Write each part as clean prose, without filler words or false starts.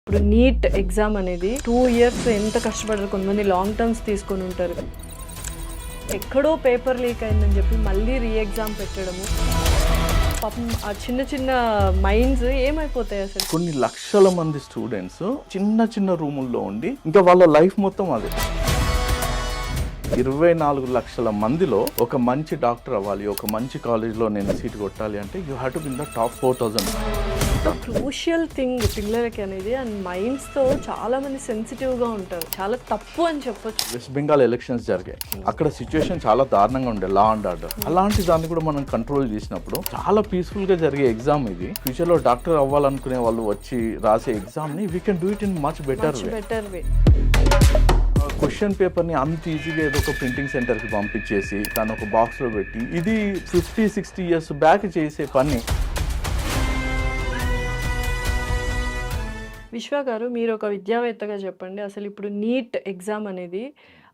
ఇప్పుడు NEET exam అనేది 2 years ఎంత కష్టపడారు, కొంతమంది లాంగ్ టర్మ్స్ తీసుకొని ఉంటారు. ఎక్కడో పేపర్ లీక్ అయిందని చెప్పి మళ్ళీ రీ ఎగ్జామ్ పెట్టడము, పాపం ఆ చిన్న చిన్న మైండ్స్ ఏమైపోతాయి అసలు. కొన్ని లక్షల మంది స్టూడెంట్స్ చిన్న చిన్న రూముల్లో ఉండి ఇంకా వాళ్ళ లైఫ్ మొత్తం అదే. 24 లక్షల మందిలో ఒక మంచి డాక్టర్ అవ్వాలి, ఒక మంచి కాలేజ్లో నేను సీట్ కొట్టాలి అంటే you have to be in the top 4000. Crucial thing పిల్లలకి అనేది, అండ్ మైండ్స్తో చాలా మంది సెన్సిటివ్గా ఉంటారు. చాలా తప్పు అని చెప్పొచ్చు. వెస్ట్ బెంగాల్ ఎలక్షన్స్ జరిగాయి, అక్కడ సిచ్యువేషన్ చాలా దారుణంగా ఉండే, లా అండ్ ఆర్డర్. అలాంటి దాన్ని కూడా మనం కంట్రోల్ చేసినప్పుడు చాలా పీస్ఫుల్గా జరిగే ఎగ్జామ్ ఇది. ఫ్యూచర్లో డాక్టర్ అవ్వాలనుకునే వాళ్ళు వచ్చి రాసే ఎగ్జామ్ని we can do it in much better way. Question పేపర్ని అంత ఈజీగా ఏదో ఒక ప్రింటింగ్ సెంటర్కి పంపించేసి దాన్ని ఒక బాక్స్లో పెట్టి, ఇది 50-60 ఇయర్స్ బ్యాక్ చేసే పని. విశ్వ గారు, మీరు ఒక విద్యావేత్తగా చెప్పండి, అసలు ఇప్పుడు నీట్ ఎగ్జామ్ అనేది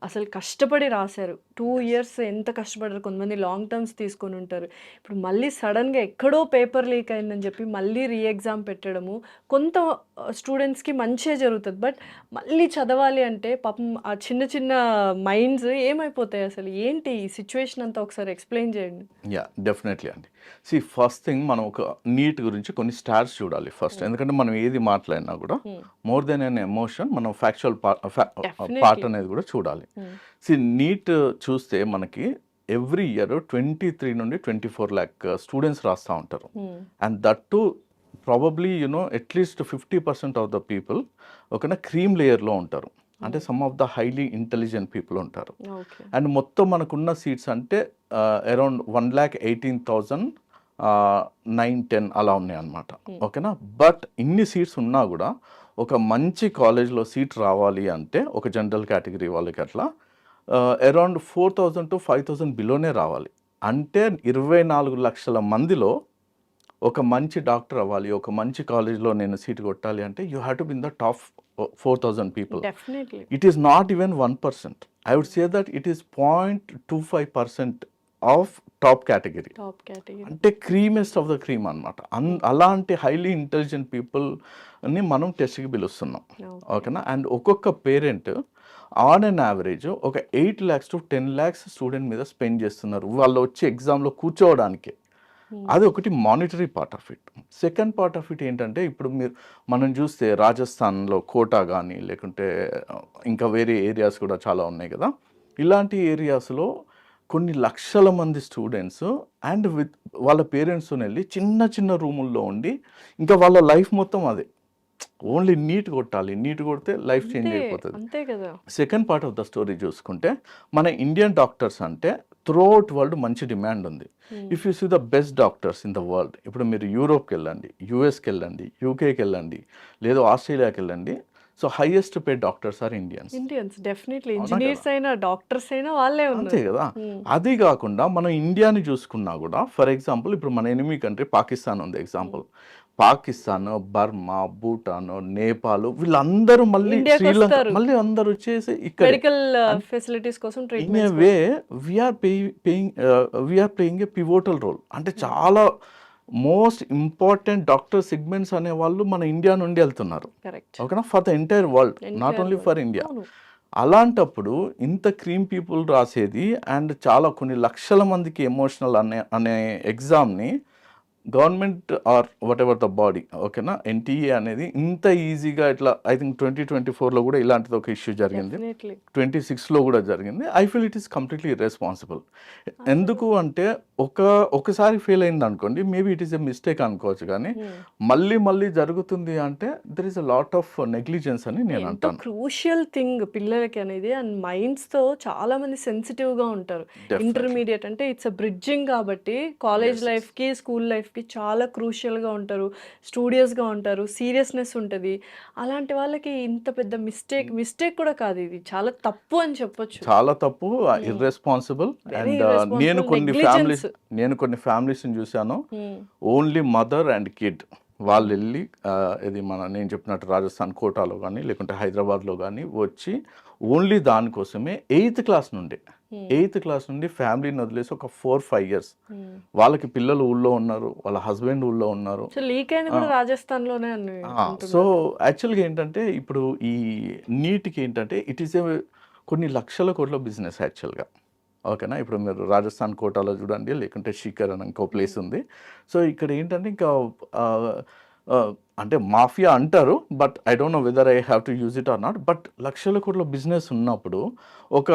అసలు కష్టపడి రాశారు. 2 ఇయర్స్ ఎంత కష్టపడారు, కొంతమంది లాంగ్ టర్మ్స్ తీసుకొని ఉంటారు. ఇప్పుడు మళ్ళీ సడన్గా ఎక్కడో పేపర్ లీక్ అయిందని చెప్పి మళ్ళీ రీ ఎగ్జామ్ పెట్టడము, కొంత స్టూడెంట్స్కి మంచిగా జరుగుతుంది. బట్ మళ్ళీ చదవాలి అంటే పాపం ఆ చిన్న చిన్న మైండ్స్ ఏమైపోతాయి అసలు. ఏంటి ఈ సిచ్యువేషన్ అంతా ఒకసారి ఎక్స్ప్లెయిన్ చేయండి. యా, డెఫినెట్లీ అండి. ఫస్ట్ థింగ్ మనం ఒక నీట్ గురించి కొన్ని స్టాట్స్ చూడాలి ఫస్ట్. ఎందుకంటే మనం ఏది మాట్లాడినా కూడా మోర్ దెన్ అన్ ఎమోషన్, మనం ఫ్యాక్చువల్ పార్ట్ అనేది కూడా చూడాలి. నీట్ చూస్తే మనకి ఎవ్రీ ఇయర్ 23 నుండి 24 lakh స్టూడెంట్స్ రాస్తూ ఉంటారు. And that to probably at least 50% of the people ఒక క్రీమ్ లేయర్లో ఉంటారు. అంటే some of the highly intelligent people ఉంటారు. అండ్ మొత్తం మనకున్న సీట్స్ అంటే అరౌండ్ 1,18,000 9-10 అలా ఉన్నాయి అన్నమాట. ఓకేనా. బట్ ఇన్ని సీట్స్ ఉన్నా కూడా ఒక మంచి కాలేజ్లో సీట్ రావాలి అంటే ఒక జనరల్ కేటగిరీ వాళ్ళకి అట్లా అరౌండ్ 4,000 to 5,000 బిలోనే రావాలి. అంటే 24 లక్షల మందిలో ఒక మంచి డాక్టర్ అవ్వాలి, ఒక మంచి కాలేజ్లో నేను సీట్ కొట్టాలి అంటే you have to be in the top 4,000 people. It is not even 1%. I would say that it is 0.25% of top category. అంటే క్రీమెస్ట్ ఆఫ్ ద క్రీమ్ అనమాట. అలాంటి హైలీ ఇంటెలిజెంట్ పీపుల్ని మనం టెస్ట్కి పిలుస్తున్నాం. ఓకేనా. అండ్ ఒక్కొక్క పేరెంట్ ఆన్ అన్ యావరేజ్ ఒక 8 lakhs to 10 lakhs స్టూడెంట్ మీద స్పెండ్ చేస్తున్నారు వాళ్ళు వచ్చి ఎగ్జామ్లో కూర్చోవడానికి. అది ఒకటి monetary part of it. Second part of it ఏంటంటే, ఇప్పుడు మనం చూస్తే రాజస్థాన్లో కోటా కానీ లేకుంటే ఇంకా వేరే ఏరియాస్ కూడా చాలా ఉన్నాయి కదా. ఇలాంటి ఏరియాస్లో కొన్ని లక్షల మంది స్టూడెంట్స్ అండ్ విత్ వాళ్ళ పేరెంట్స్తో వెళ్ళి చిన్న చిన్న రూముల్లో ఉండి ఇంకా వాళ్ళ లైఫ్ మొత్తం అదే. ఓన్లీ నీట్ కొట్టాలి, నీట్ కొడితే లైఫ్ చేంజ్ అయిపోతుంది. Second part of the story చూసుకుంటే, మన ఇండియన్ డాక్టర్స్ అంటే త్రూఅవుట్ వరల్డ్ మంచి డిమాండ్ ఉంది. If you see the best doctors in the world, ఇప్పుడు మీరు యూరోప్కి వెళ్ళండి, యూఎస్కి వెళ్ళండి, యూకేకి వెళ్ళండి, లేదా ఆస్ట్రేలియాకి వెళ్ళండి. So highest pay doctors are Indians. Definitely engineers అయినా డాక్టర్స్ అయినా వాళ్ళే ఉన్నారు. అంతే కదా. అది కాకుండా మనం ఇండియాని చూసుకున్నా కూడా, ఫర్ ఎగ్జాంపుల్ ఇప్పుడు మన ఎనిమీ కంట్రీ పాకిస్తాన్ ఉంది ఎగ్జాంపుల్. పాకిస్తాన్, బర్మా, భూటాన్, నేపాల్, వీళ్ళందరూ మళ్ళీ శ్రీలంక మళ్ళీ అందరూ వచ్చేసి ఇక్కడ మెడికల్ ఫెసిలిటీస్ కోసం in a way we are playing a pivotal role. అంటే చాలా మోస్ట్ ఇంపార్టెంట్ డాక్టర్ సెగ్మెంట్స్ అనే వాళ్ళు మన ఇండియా నుండి వెళ్తున్నారు. ఓకేనా. For the entire world, not only for India. అలాంటప్పుడు ఇంత క్రీమ్ పీపుల్ రాసేది అండ్ చాలా కొన్ని లక్షల మందికి ఎమోషనల్ అనే ఎగ్జామ్ని government or whatever the body బాడీ, ఓకేనా, ఎన్టీఏ అనేది ఇంత ఈజీగా ఇట్లా ఐ థింక్ 2024లో కూడా ఇలాంటిది ఒక ఇష్యూ జరిగింది, 26లో కూడా జరిగింది. I feel it is completely irresponsible. ఎందుకు అంటే ఒకసారి ఫెయిల్ అయింది అనుకోండి, maybe it is a mistake అనుకోవచ్చు, కానీ మళ్ళీ జరుగుతుంది అంటే there is a lot of negligence అని నేను అంటాను. క్రూషియల్ థింగ్ పిల్లలకి అనేది, అండ్ మైండ్స్తో చాలా మంది సెన్సిటివ్గా ఉంటారు. ఇంటర్మీడియట్ అంటే ఇట్స్ అ బ్రిడ్జింగ్ కాబట్టి కాలేజ్ లైఫ్కి స్కూల్ లైఫ్ చాలా క్రూషియల్గా ఉంటారు, స్టూడియస్గా ఉంటారు, సీరియస్నెస్ ఉంటుంది. అలాంటి వాళ్ళకి ఇంత పెద్ద మిస్టేక్ కూడా కాదు, ఇది చాలా తప్పు అని చెప్పొచ్చు. చాలా తప్పు, ఇర్రెస్పాన్సిబుల్. అండ్ నేను కొన్ని ఫ్యామిలీస్ని చూశాను, ఓన్లీ మదర్ అండ్ కిడ్ వాళ్ళు వెళ్ళి ఇది నేను చెప్పినట్టు రాజస్థాన్ కోటాలో కానీ లేకుంటే హైదరాబాద్లో కానీ వచ్చి ఓన్లీ దానికోసమే 8th class నుండి ఎయిత్ క్లాస్ నుండి ఫ్యామిలీని వదిలేసి ఒక 4-5 ఇయర్స్ వాళ్ళకి పిల్లలు ఊళ్ళో ఉన్నారు, వాళ్ళ హస్బెండ్ ఊళ్ళో ఉన్నారు. సో లీక్ అయింది కూడా రాజస్థాన్లోనే అని సో యాక్చువల్గా ఏంటంటే ఇప్పుడు ఈ నీట్కి ఏంటంటే ఇట్ ఈస్ ఏ కొన్ని లక్షల కోట్ల బిజినెస్ యాక్చువల్గా. ఓకేనా, ఇప్పుడు మీరు రాజస్థాన్ కోటాలో చూడండి, లేకుంటే షికర్ అని ఇంకో ప్లేస్ ఉంది. సో ఇక్కడ ఏంటంటే ఇంకా ఆ, ఆ, అంటే మాఫియా అంటారు, but I don't know whether I have to use it or not. But లక్షల కోట్ల బిజినెస్ ఉన్నప్పుడు ఒక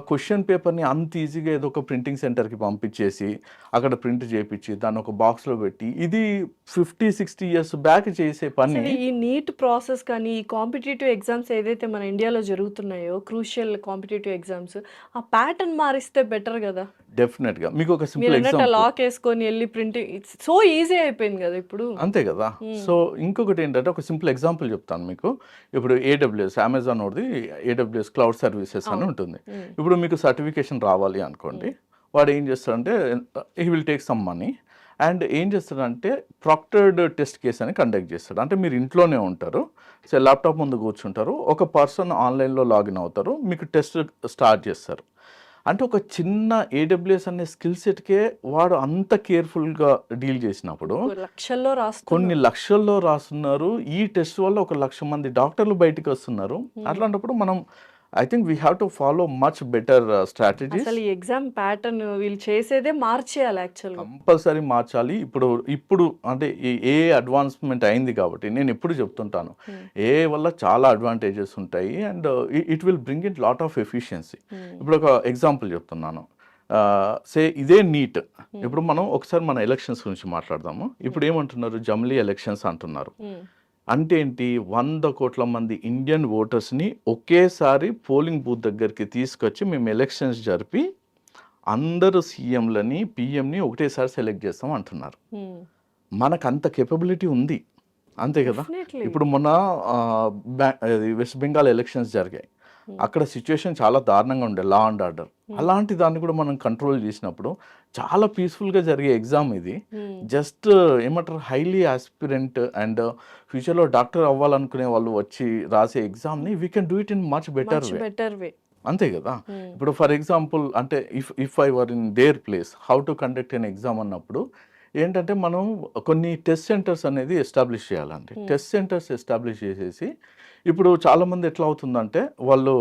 క్వశ్చన్ పేపర్ని అంత ఈజీగా ఏదో ఒక ప్రింటింగ్ సెంటర్కి పంపించేసి అక్కడ ప్రింట్ చేయించి దాన్ని ఒక బాక్స్లో పెట్టి, ఇది 50-60 ఇయర్స్ బ్యాక్ చేసే పని. అసలు ఈ నీట్ ప్రాసెస్ కానీ ఈ కాంపిటేటివ్ ఎగ్జామ్స్ ఏదైతే మన ఇండియాలో జరుగుతున్నాయో క్రూషియల్ కాంపిటేటివ్ ఎగ్జామ్స్, ఆ ప్యాటర్న్ మారిస్తే బెటర్ కదా. డెఫినెట్గా మీకు ఒక సింపుల్ మీరు అన్నట్టు ఎగ్జాంపుల్. లాక్ వేసుకొని వెళ్ళి ప్రింటింగ్ సో ఈజీ అయిపోయింది కదా ఇప్పుడు. అంతే కదా. సో ఇంకొకటి ఏంటంటే ఒక సింపుల్ ఎగ్జాంపుల్ చెప్తాను మీకు. ఇప్పుడు ఏడబ్ల్యూఎస్, అమెజాన్ ఒకటి ఏడబ్ల్యూఎస్ క్లౌడ్ సర్వీసెస్ అని ఉంటుంది. ఇప్పుడు మీకు సర్టిఫికేషన్ రావాలి అనుకోండి, వాడు ఏం చేస్తాడంటే he will take some money and ఏం చేస్తాడంటే ప్రాక్టర్డ్ టెస్ట్ కేస్ అని కండక్ట్ చేస్తాడు. అంటే మీరు ఇంట్లోనే ఉంటారు, సో ల్యాప్టాప్ ముందు కూర్చుంటారు, ఒక పర్సన్ ఆన్లైన్లో లాగిన్ అవుతారు, మీకు టెస్ట్ స్టార్ట్ చేస్తారు. అంటే ఒక చిన్న ఏడబ్ల్యూఎస్ అనే స్కిల్ సెట్కే వాడు అంత కేర్ఫుల్గా డీల్ చేసినప్పుడు లక్షల్లో కొన్ని లక్షల్లో రాస్తున్నారు. ఈ టెస్ట్ వల్ల 1,00,000 మంది డాక్టర్లు బయటికి వస్తున్నారు. అట్లాంటప్పుడు మనం I think we have to follow much better strategies. అసలు ఈ ఎగ్జామ్ ప్యాటర్న్ వీళ్ళు చేసేదే మార్చేయాలి యాక్చువల్గా. కంపల్సరీ మార్చాలి. ఇప్పుడు అంటే ఏ అడ్వాన్స్మెంట్ అయింది కాబట్టి నేను ఎప్పుడు చెప్తుంటాను, ఏ వల్ల చాలా అడ్వాంటేజెస్ ఉంటాయి and it will bring in lot of efficiency. ఇప్పుడు ఒక ఎగ్జాంపుల్ చెప్తున్నాను. సే ఇదే నీట్. ఇప్పుడు మనం ఒకసారి మన ఎలక్షన్స్ గురించి మాట్లాడదాము. ఇప్పుడు ఏమంటున్నారు, జమిలీ ఎలక్షన్స్ అంటున్నారు. అంటే ఏంటి, 100 కోట్ల మంది ఇండియన్ ఓటర్స్ని ఒకేసారి పోలింగ్ బూత్ దగ్గరికి తీసుకొచ్చి మేము ఎలక్షన్స్ జరిపి అందరూ సీఎంలని పిఎంని ఒకటేసారి సెలెక్ట్ చేస్తాం అంటున్నారు. మనకు అంత కేపబిలిటీ ఉంది, అంతే కదా. ఇప్పుడు మొన్న వెస్ట్ బెంగాల్ ఎలక్షన్స్ జరిగాయి. అక్కడ సిచ్యువేషన్ చాలా దారుణంగా ఉండే, లా అండ్ ఆర్డర్. అలాంటి దాన్ని కూడా మనం కంట్రోల్ చేసినప్పుడు చాలా పీస్ఫుల్గా జరిగే ఎగ్జామ్ ఇది. జస్ట్ ఏమంటారు, హైలీ ఆస్పిరెంట్ అండ్ ఫ్యూచర్లో డాక్టర్ అవ్వాలనుకునే వాళ్ళు వచ్చి రాసే ఎగ్జామ్ని we can do it in much better way. అంతే కదా. ఇప్పుడు ఫర్ ఎగ్జాంపుల్ అంటే if I were in their place, how to conduct an exam అన్నప్పుడు ఏంటంటే మనం కొన్ని టెస్ట్ సెంటర్స్ అనేది ఎస్టాబ్లిష్ చేయాలండి. టెస్ట్ సెంటర్స్ ఎస్టాబ్లిష్ చేసేసి ఇప్పుడు చాలామంది ఎట్లా అవుతుందంటే వాళ్ళు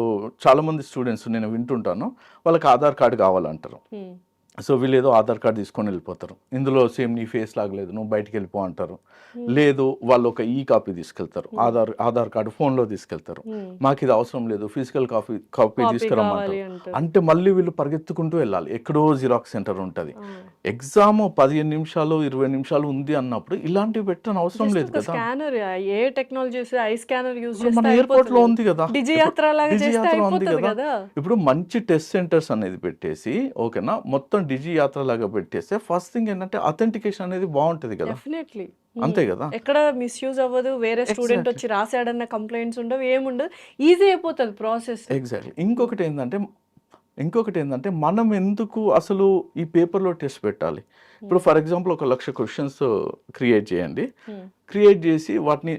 చాలామంది స్టూడెంట్స్ నేను వింటుంటాను, వాళ్ళకి ఆధార్ కార్డు కావాలంటారు. సో వీళ్ళు ఏదో ఆధార్ కార్డు తీసుకొని వెళ్ళిపోతారు, ఇందులో సేమ్ నీ ఫేస్ లాగలేదు నువ్వు బయటికి వెళ్ళిపో అంటారు. లేదు వాళ్ళు ఒక ఈ కాపీ తీసుకెళ్తారు, ఆధార్ కార్డు ఫోన్లో తీసుకెళ్తారు. మాకు ఇది అవసరం లేదు, ఫిజికల్ కాపీ తీసుకురమ్మంటారు. అంటే మళ్ళీ వీళ్ళు పరిగెత్తుకుంటూ వెళ్ళాలి, ఎక్కడో జిరాక్స్ సెంటర్ ఉంటుంది. ఎగ్జామ్ 15 నిమిషాలు 20 నిమిషాలు ఉంది అన్నప్పుడు ఇలాంటివి పెట్టని అవసరం లేదు కదా. Scanner A technology I scanner use మన ఎయిర్పోర్ట్ లో ఉంది కదా, డిజియాత్ర ఉంది కదా. ఇప్పుడు మంచి టెస్ట్ సెంటర్స్ అనేది పెట్టేసి ఓకేనా, మొత్తం డిజి యాత్ర లాగా పెట్టేస్తే ఫస్ట్ థింగ్ ఏంటంటే అథెంటికేషన్ అనేది బాగుంటది కదా. డెఫినెట్లీ అంతే కదా, ఎక్కడ మిస్యూజ్ అవ్వదు, వేరే స్టూడెంట్ వచ్చి రాసాడన్న కంప్లైంట్స్ ఉండవు, ఏముండదు, ఈజీ అయిపోతుంది ప్రాసెస్. ఎగ్జాక్ట్లీ. ఇంకొకటి ఏంటంటే మనం ఎందుకు అసలు ఈ పేపర్లో టెస్ట్ పెట్టాలి. ఇప్పుడు ఫర్ ఎగ్జాంపుల్ 1,00,000 క్వశ్చన్స్ క్రియేట్ చేయండి, క్రియేట్ చేసి వాటిని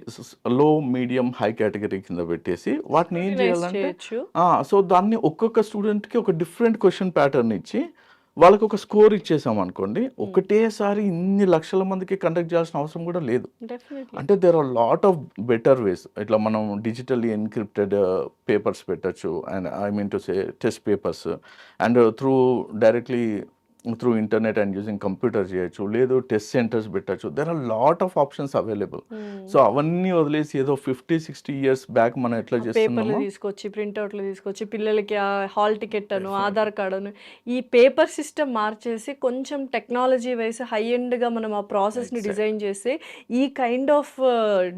లో మీడియం హై కేటగిరీ కింద పెట్టేసి వాటిని ఏం చేయాలంటే సో దాన్ని ఒక్కొక్క స్టూడెంట్కి ఒక డిఫరెంట్ క్వశ్చన్ ప్యాటర్న్ ఇచ్చి వాళ్ళకి ఒక స్కోర్ ఇచ్చేసాం అనుకోండి, ఒకటేసారి ఇన్ని లక్షల మందికి కండక్ట్ చేయాల్సిన అవసరం కూడా లేదు. అంటే there are lot of better ways. ఇట్లా మనం డిజిటల్లీ ఎన్క్రిప్టెడ్ పేపర్స్ పెట్టచ్చు, and I mean to say test papers, and directly through internet and using computer చేయొచ్చు, లేదు టెస్ట్ సెంటర్స్ పెట్టచ్చు. There are lot of options available. So అవన్నీ వదిలేసి ఏదో 50-60 years back మనం ఎట్లా చేస్తున్నాము, తీసుకొచ్చి ప్రింట్అవుట్లు తీసుకొచ్చి పిల్లలకి హాల్ టికెట్ అను ఆధార్ కార్డు అను ఈ పేపర్ సిస్టమ్ మార్చేసి కొంచెం టెక్నాలజీ వైస్ హై ఎండ్గా మనం ఆ ప్రాసెస్ని డిజైన్ చేస్తే ఈ కైండ్ ఆఫ్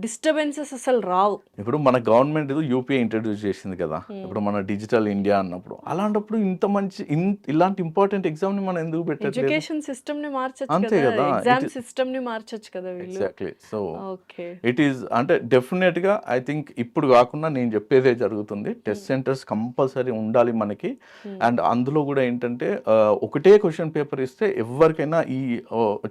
డిస్టర్బెన్సెస్ అసలు రావు. ఇప్పుడు మన గవర్నమెంట్ ఏదో యూపీఐ ఇంట్రడ్యూస్ చేసింది కదా, ఇప్పుడు మన డిజిటల్ ఇండియా అన్నప్పుడు, అలాంటప్పుడు ఇలాంటి ఇంపార్టెంట్ ఎగ్జామ్ని మనం ఎందుకు ఎందుకు పెట్టట్లేదు? ఎడ్యుకేషన్ సిస్టమ్‌ని మార్చొచ్చు అంతే కదా! కదా! ఎగ్జామ్ సిస్టమ్‌ని మార్చొచ్చు కదా వీళ్ళు. Exactly. So okay. It is అంటే డెఫినెట్గా ఐ థింక్ ఇప్పుడు కాకుండా నేను చెప్పేదే జరుగుతుంది. టెస్ట్ సెంటర్స్ కంపల్సరీ ఉండాలి మనకి. అండ్ అందులో కూడా ఏంటంటే ఒకటే క్వశ్చన్ పేపర్ ఇస్తే ఎవరికైనా ఈ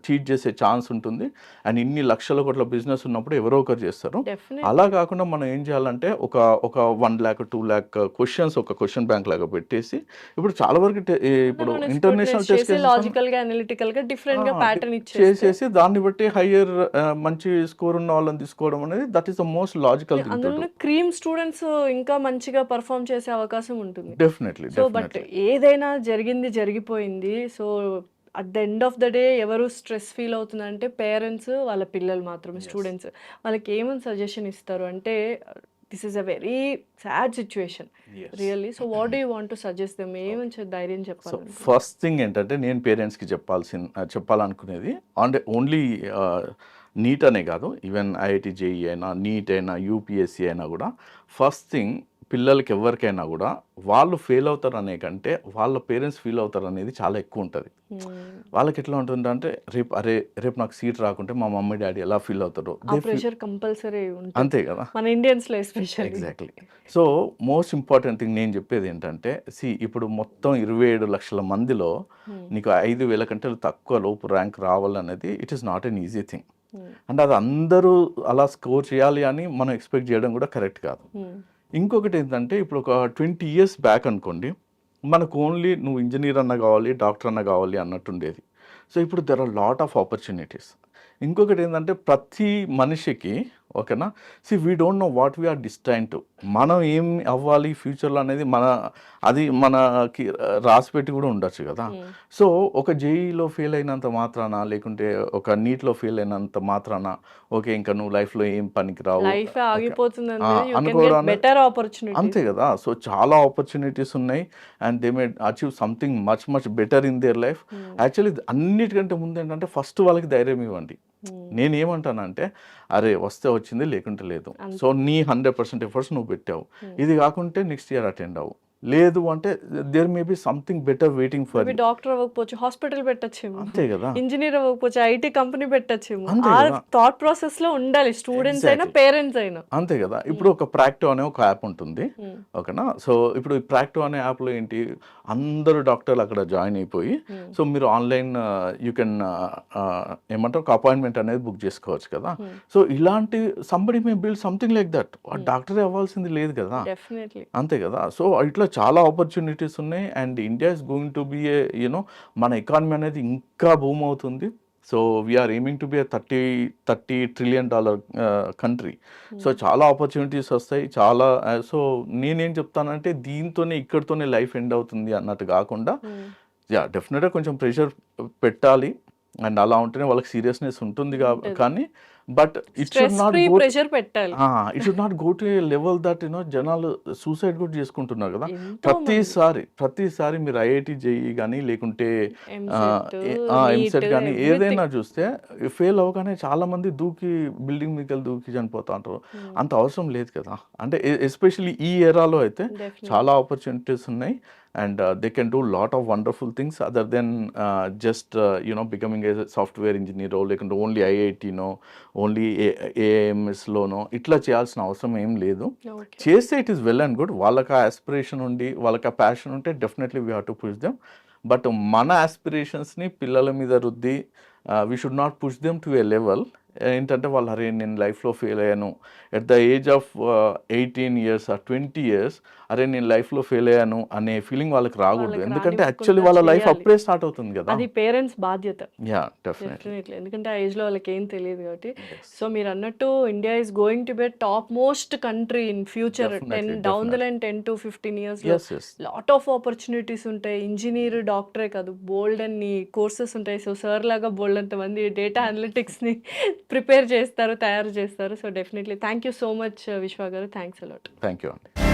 చీట్ చేసే ఛాన్స్ ఉంటుంది. అండ్ ఇన్ని లక్షల కోట్ల బిజినెస్ ఉన్నప్పుడు ఎవరో ఒకరు చేస్తారు. డెఫినెట్. అలా కాకుండా మనం ఏం చేయాలంటే ఒక 1 lakh 2 lakh క్వశ్చన్స్ ఒక క్వశ్చన్ బ్యాంక్ లాగా పెట్టేసి ఇప్పుడు చాలా వరకు ఇప్పుడు ఇంటర్నేషనల్ టెస్ట్ కేసెస్ లాజికల్‌గా, అనలిటికల్‌గా డిఫరెంట్‌గా ప్యాటర్న్ ఇచ్చేస్తే చేసేసి దాన్ని బట్టి హయ్యర్ మంచి స్కోర్ ఉన్న వాళ్ళని తీసుకోవడం అనేది that is the most logical thing to do. అందులోనే క్రీమ్ స్టూడెంట్స్ ఇంకా మంచిగా పెర్ఫార్మ్ చేసే అవకాశం ఉంటుంది. డెఫినెట్లీ సో బట్ ఏదైనా జరిగింది జరిగిపోయింది. So at the end of the day ఎవరు స్ట్రెస్ ఫీల్ అవుతుందంటే పేరెంట్స్, వాళ్ళ పిల్లలు మాత్రమే, స్టూడెంట్స్. వాళ్ళకి ఏమని సజెషన్ ఇస్తారు అంటే this is a very sad situation really. So what do you want to suggest them? ఏమని ధైర్యం సో చెప్పాలి? ఫస్ట్ థింగ్ ఏంటంటే నేను పేరెంట్స్కి చెప్పాలనుకునేది అంటే ఓన్లీ నీట్ అనే కాదు, ఈవెన్ ఐఐటి జేఈ అయినా, నీట్ అయినా, యూపీఎస్సీ అయినా కూడా ఫస్ట్ థింగ్ పిల్లలకి ఎవరికైనా కూడా వాళ్ళు ఫెయిల్ అవుతారు అనే కంటే వాళ్ళ పేరెంట్స్ ఫీల్ అవుతారు అనేది చాలా ఎక్కువ ఉంటుంది. వాళ్ళకి ఎట్లా ఉంటుందంటే రేపు నాకు సీట్ రాకుంటే మా మమ్మీ డాడీ ఎలా ఫీల్ అవుతారో ప్రెషర్ కంపల్సరీ ఉంటుంది అంతే కదా, మన ఇండియన్స్ లో especially. Exactly. So most important thing నేను చెప్పేది ఏంటంటే ఇప్పుడు మొత్తం 27 లక్షల మందిలో నీకు 5,000 కంటే తక్కువ లోపు ర్యాంక్ రావాలనేది it is not an easy thing. అంటే అది అందరూ అలా స్కోర్ చేయాలి అని మనం ఎక్స్పెక్ట్ చేయడం కూడా కరెక్ట్ కాదు. ఇంకొకటి ఏంటంటే ఇప్పుడు ఒక 20 years బ్యాక్ అనుకోండి, మనకు ఓన్లీ నువ్వు ఇంజనీర్ అన్న కావాలి, డాక్టర్ అన్న కావాలి అన్నట్టు ఉండేది. సో ఇప్పుడు there are lot of opportunities. ఇంకొకటి ఏంటంటే ప్రతి మనిషికి ఓకేనా, we don't know what we are destine to, మనం ఏం అవ్వాలి ఫ్యూచర్లో అనేది అది మనకి రాసిపెట్టి కూడా ఉండొచ్చు కదా. సో ఒక జేఈలో ఫెయిల్ అయినంత మాత్రాన, లేకుంటే ఒక నీట్లో ఫెయిల్ అయినంత మాత్రాన ఓకే ఇంకా నువ్వు లైఫ్లో ఏం పనికి రావు అనుకోవడానికి అంతే కదా. సో చాలా ఆపర్చునిటీస్ ఉన్నాయి and they may achieve something much much better in their life. Actually అన్నిటికంటే ముందు ఏంటంటే ఫస్ట్ వాళ్ళకి ధైర్యం ఇవ్వండి. నేనేమంటానంటే అరే వస్తే వచ్చింది లేకుంటే లేదు. సో నీ 100% ఎఫర్ట్స్ నువ్వు పెట్టావు, ఇది కాకుంటే నెక్స్ట్ ఇయర్ అటెండ్ అవ్వు. లేదు అంటే there may be something better waiting for. Doctor అవ్వకపోవచ్చు, హాస్పిటల్ పెట్టచ్చేమో, అంతే కదా, ఇంజనీర్ అవ్వకపోవచ్చు, ఐటీ కంపెనీ పెట్టచ్చేమో. ఆ థాట్ ప్రాసెస్ లో ఉండాలి స్టూడెంట్స్ అయినా పేరెంట్స్ అయినా. అంతే కదా. ఇప్పుడు ఒక ప్రాక్టో అనే ఒక యాప్ ఉంటుంది ఓకేనా. సో ఇప్పుడు ఈ ప్రాక్టో అనే యాప్లో ఏంటి, అందరూ డాక్టర్లు అక్కడ జాయిన్ అయిపోయి సో మీరు ఆన్లైన్ యూ కెన్ ఏమంటారు ఒక అపాయింట్మెంట్ అనేది బుక్ చేసుకోవచ్చు కదా. సో ఇలాంటి somebody May build something like that. డాక్టరే అవ్వాల్సింది లేదు కదా, అంతే కదా. సో ఇట్లా చాలా ఆపర్చునిటీస్ ఉన్నాయి and India is going to be a you know మన ఎకానమీ అనేది ఇంకా బూమ్ అవుతుంది. So we are aiming to be $30 trillion country. So చాలా ఆపర్చునిటీస్ వస్తాయి చాలా. సో నేనేం చెప్తానంటే దీంతోనే ఇక్కడితోనే లైఫ్ ఎండ్ అవుతుంది అన్నట్టు కాకుండా డెఫినెట్గా కొంచెం ప్రెషర్ పెట్టాలి అండ్ అలా ఉంటేనే వాళ్ళకి సీరియస్నెస్ ఉంటుంది కానీ but it should not go to A level that జనాలు సూసైడ్ కూడా చేసుకుంటున్నారు కదా. ప్రతిసారి మీరు ఐఐటి జేఈ కానీ లేకుంటే ఎంసెట్ కానీ ఏదైనా చూస్తే ఫెయిల్ అవ్వగానే చాలా మంది బిల్డింగ్ మీద దూకి చనిపోతా ఉంటారు. అంత అవసరం లేదు కదా. అంటే ఎస్పెషల్లీ ఈ ఏరాలో అయితే చాలా ఆపర్చునిటీస్ ఉన్నాయి and they can do lot of wonderful things other than just becoming a software engineer or like only IIT only AIMS లోనో ఇట్లా చేయాల్సిన అవసరం ఏం లేదు. చేస్తే it is well and good. వాళ్ళకి ఆ ఆస్పిరేషన్ ఉండి వాళ్ళకి ఆ ప్యాషన్ ఉంటే definitely we have to push them. But మన ఆస్పిరేషన్స్ని పిల్లల మీద రుద్ది we should not push them to A level ఏంటంటే వాళ్ళు అరే నేను లైఫ్లో ఫెయిల్ అయ్యాను at the age of 18 years or 20 years, అరే నేను లైఫ్లో ఫెయిల్ అయ్యాను అనే ఫీలింగ్ వాళ్ళకి రాకూడదు. ఎందుకంటే యాక్చువల్లీ వాళ్ళ లైఫ్ అప్పుడే స్టార్ట్ అవుతుంది కదా. అది పేరెంట్స్ బాధ్యత. డెఫినెట్లీ. ఎందుకంటే ఆ ఏజ్లో వాళ్ళకి ఏం తెలియదు కాబట్టి. సో మీరు అన్నట్టు India is going to B top most country in future. Down the line 10 to 15 years lot of opportunities ఉంటాయి. ఇంజనీర్ డాక్టరే కాదు బోల్డ్ అన్ని కోర్సెస్ ఉంటాయి. సో సార్ లాగా బోల్డ్ అంతమంది డేటా అనలిటిక్స్ని ప్రిపేర్ చేస్తారు, తయారు చేస్తారు. So definitely thank you so much విశ్వ గారు. Thanks a lot. థ్యాంక్ యూ అండి.